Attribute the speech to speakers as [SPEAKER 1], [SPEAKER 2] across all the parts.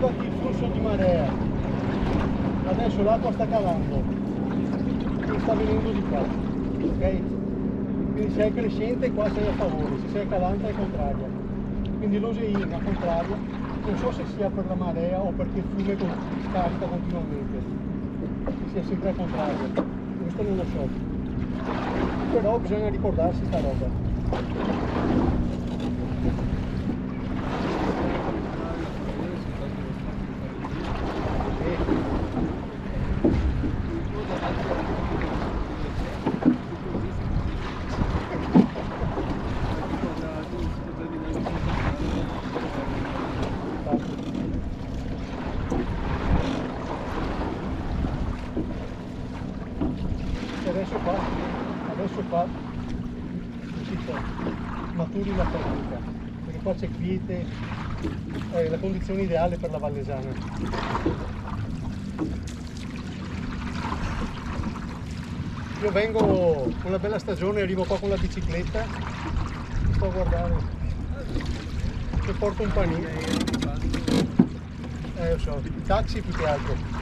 [SPEAKER 1] ricordati il flusso di marea. Adesso l'acqua sta calando e sta venendo di qua, ok? Quindi se è crescente qua sei a favore, se sei calante è contraria. Quindi l'Osellino a contraria, non so se sia per la marea o perché il fiume scarica continuamente, che sia sempre al contrario, questo non lo so, però bisogna ricordarsi sta roba. Adesso qua maturi la tecnica, perché qua c'è quiete, è la condizione ideale per la vallesana. Io vengo con una bella stagione, arrivo qua con la bicicletta, sto a guardare e porto un panino. Lo so, i taxi più che altro.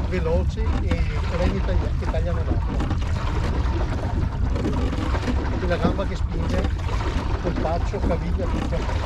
[SPEAKER 1] Veloci e remi che tagliano l'acqua, e la gamba che spinge col paccio, caviglia, tutto.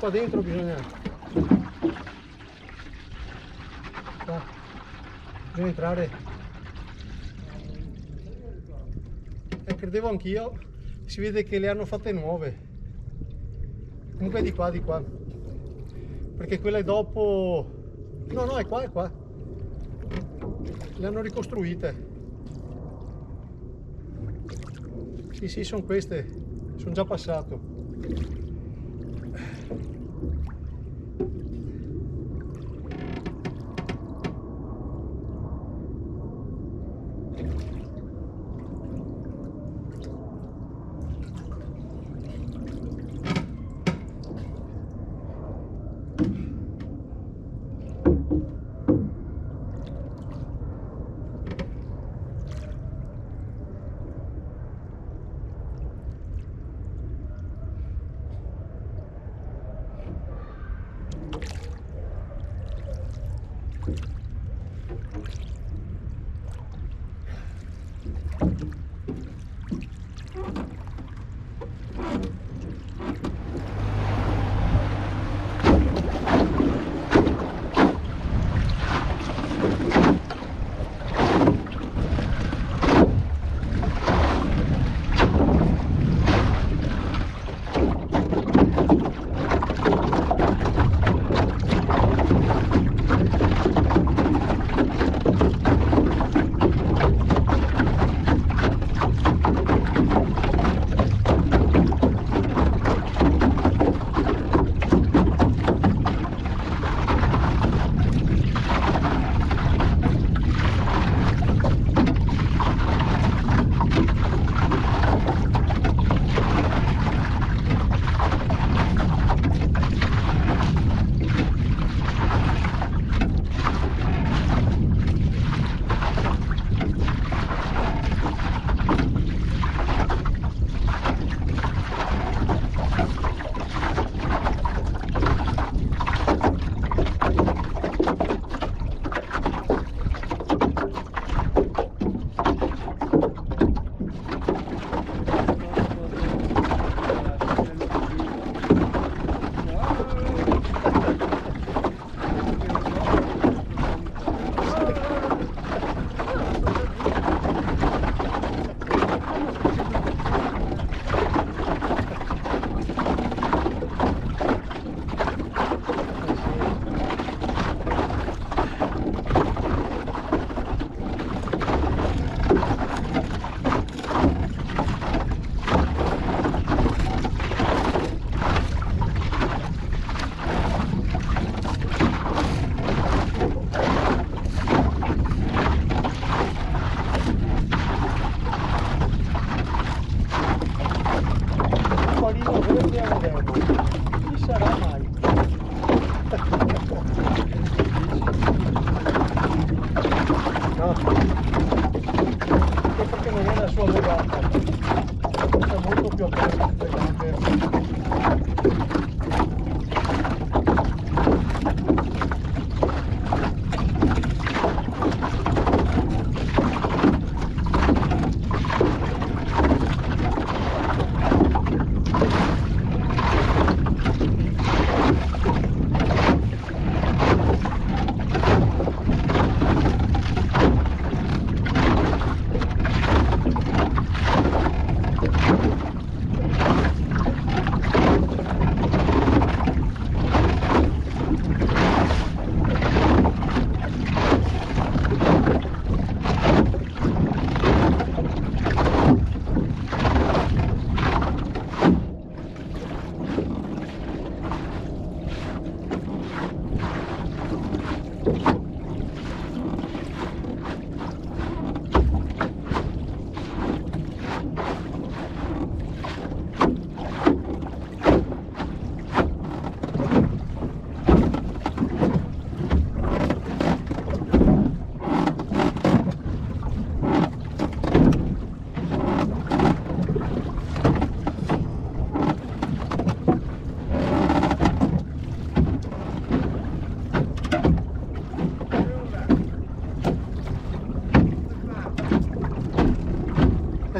[SPEAKER 1] qua dentro bisogna entrare, credevo anch'io, si vede che le hanno fatte nuove, comunque di qua, perché quelle dopo, no è qua, le hanno ricostruite, sì sono queste, sono già passato.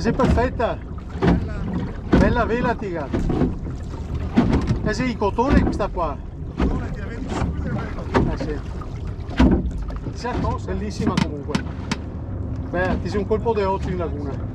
[SPEAKER 1] Sei perfetta, bella vela, tiga. Eh sì, il cotone è questa qua.
[SPEAKER 2] Non è che vedi subito il mercato.
[SPEAKER 1] Sì. Certo, bellissima comunque. Beh, ti sei un colpo di occhio in laguna.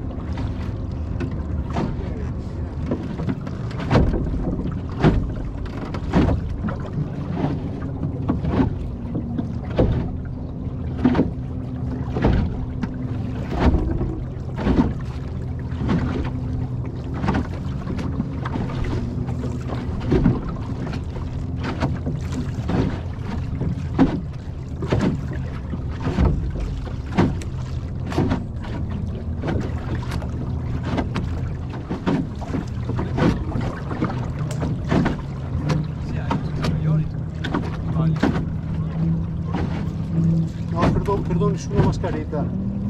[SPEAKER 1] No, credo nessuna mascaretta,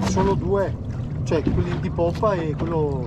[SPEAKER 1] solo due, cioè quelli di poppa e quello